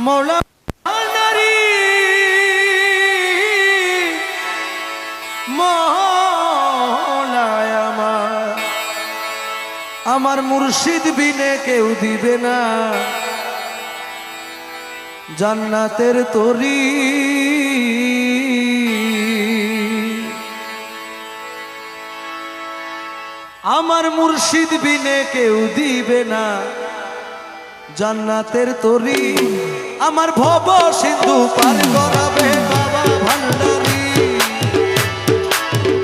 মৌলা ভান্ডারী মৌলায় আমার মুর্শিদ বিনে কেউ দিবে না জান্নাতের তরি। আমার মুর্শিদ বিনে কেউ দিবে না জান্নাতের তরি। আমার ভব সিন্ধু পার করাবে বাবা ভান্ডারী,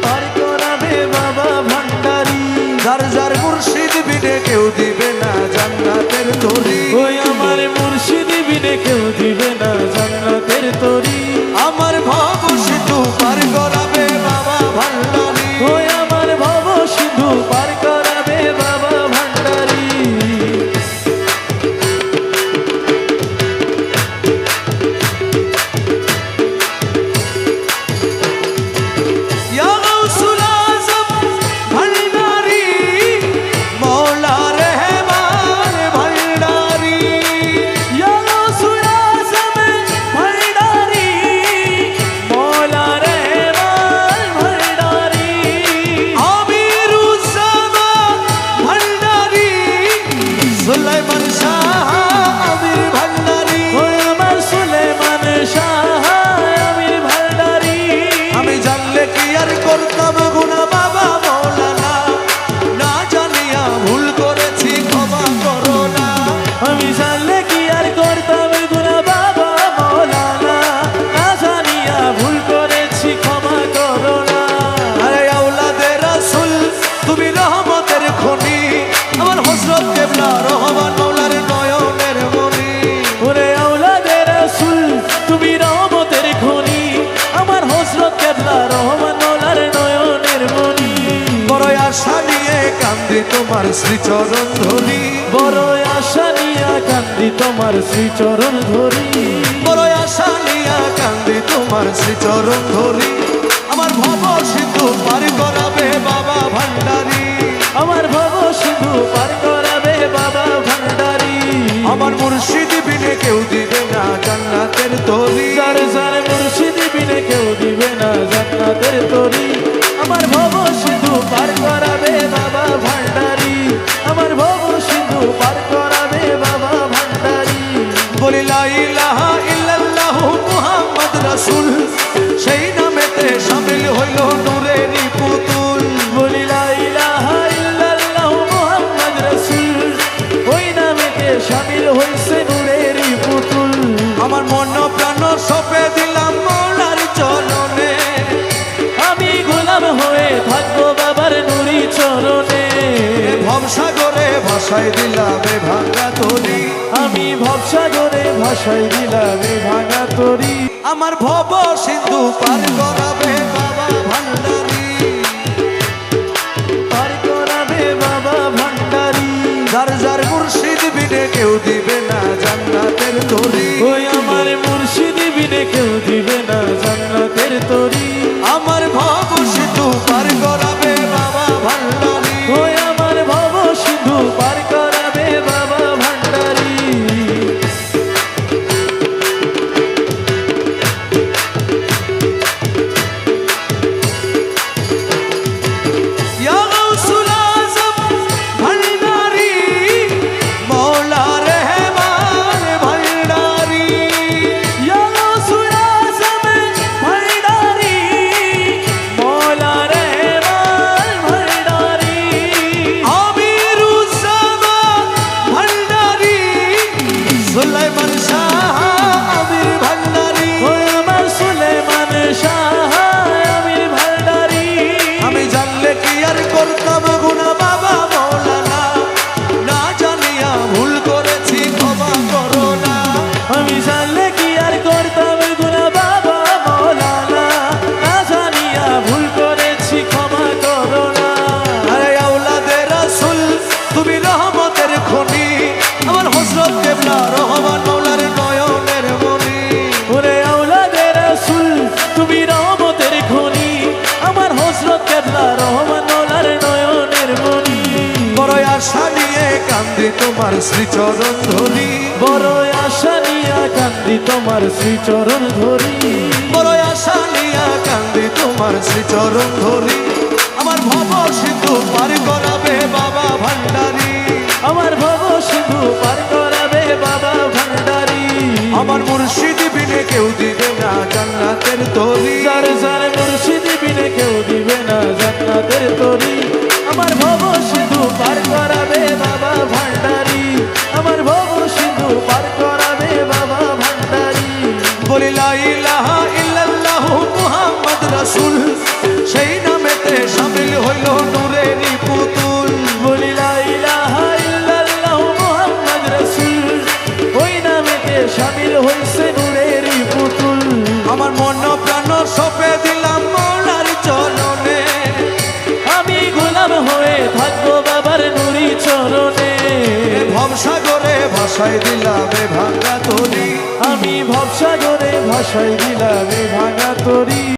পার করাবে বাবা ভান্ডারী। যার যার মুর্শিদ বিনে কেউ দিবে না জান্নাতের তরি। ওই আমার মুর্শিদ বিনে কেউ দিবে না জান্নাতের তরি। আমার ভব সিন্ধু পার করাবে বাবা ভান্ডারী, ওই আমার ভব সিন্ধু পার করাবে বাবা ভান্ডারী। তোমার শ্রীচরণ ধরি, বড় আশা নিয়া কান্দি তোমার শ্রীচরণ ধরি। বড় আশা নিয়া কান্দি তোমার শ্রীচরণ ধরি। আমার ভব সিন্ধু পার করাবে বাবা ভান্ডারী, আমার ভব সিন্ধু পার করাবে বাবা ভান্ডারী। আমার মুর্শিদ বিনে কেউ দিবে না জান্নাতের তরি। যার যার মুর্শিদ বিনে কেউ দিবে না জান্নাতের তরি। আমার ভব সিন্ধু পার করাবে বাবা ভান্ডারী, আমার ভব সিন্ধু পার করাবে বাবা ভান্ডারী। বলি লা ইলাহা ইল্লাল্লাহু মুহাম্মদ রাসূল, সেই নামেতে শামিল হইল নূরেরই পুতুল। বলি লা ইলাহা ইল্লাল্লাহু মুহাম্মদ রাসূল, ওই নামেতে শামিল হইছে নূরেরই পুতুল। আমার মন প্রাণ সঁপে দিলাম মৌলার চরণে, আমি গোলাম হয়ে থাকবো বাবার নুরি চরণে। ভবসাগরে ভাসাই দিলাম এ ভাঙা তরি, আমি ভবসাগরে ভাসাই দিলাম এ ভাঙা তরি। আমার ভব সিন্ধু পার করাবে বাবা ভান্ডারী, পার করাবে বাবা ভান্ডারী। যার যার মুর্শিদ বিনে কেউ দিবে না জান্নাতের তরি। ওই আমার মুর্শিদ বিনে কেউ দিবে না জান্নাতের তরি। আমার ভব সিন্ধু পার করাবে বাবা ভান্ডারী, ওই আমার ভব সিন্ধু পার করাবে বাবা ভান্ডারী। ইয়া গাউসুল আযম ভান্ডারী, মৌলা রহমান ভান্ডারী। ইয়া গাউসুল আযম ভান্ডারী, মৌলা রহমান ভান্ডারী। আমিরুজ্জামা ভান্ডারী, সুলাইমান শাহ আমির ভান্ডারী। ওই আমার সুলেমান শাহ আমির ভান্ডারী। আমি জানলে কি আর করতাম গুনাহ বাবা মৌলানা, না জানিয়া ভুল করেছি ক্ষমা করো না। আমি জানলে কি আর করতাম গুনাহ বাবা মৌলানা, না জানিয়া ভুল করেছি ক্ষমা করো না। আরে আওলাদে রাসূল তুমি রহমতের খনি, আমার হযরত কিবলা রহমান মৌলার নয়নের মনি। ওরে আওলাদে রাসূল তুমি রহমতের খনি, আমার হযরত কিবলা রহমান মৌলার নয়নের মনি। বড় আশা নিয়ে কান্দি তোমার শ্রীচরণ ধরি, বড় আশা নিয়া কান্দি তোমার শ্রীচরণ ধরি বড় আশা নিয়া কান্দি তোমার শ্রীচরণ ধরি আমার ভব সিন্ধু পার করাবে বাবা ভান্ডারী আমার ভব সিন্ধু পার করাবে বাবা ভান্ডারী আমার মুর্শিদ বিনে কেউ দিবে না জান্নাতের তরি যার যার মুর্শিদ বিনে কেউ দিবে না জান্নাতের তরি আমার ভব সিন্ধু পার করাবে বাবা ভান্ডারী আমার ভব সিন্ধু পার করাবে বাবা ভান্ডারী বলি লা ইলাহা ইল্লাল্লাহু মুহাম্মদ রাসূল সেই নামেতে শামিল হইল নূরেরই পুতুল বলি লা ইলাহা ইল্লাল্লাহু মুহাম্মদ রাসূল ওই নামেতে শামিল হইছে নূরেরই পুতুল আমার মন প্রাণ সপে দিলাম মৌলার চরণে আমি গোলাম হয়ে থাকবো বাবার নুরি চরণে ভবসাগরে ভাসাই দিলাম এ ভাঙা তরি আমি ভবসাগরে ভাসাই দিলাম এ ভাঙা তরি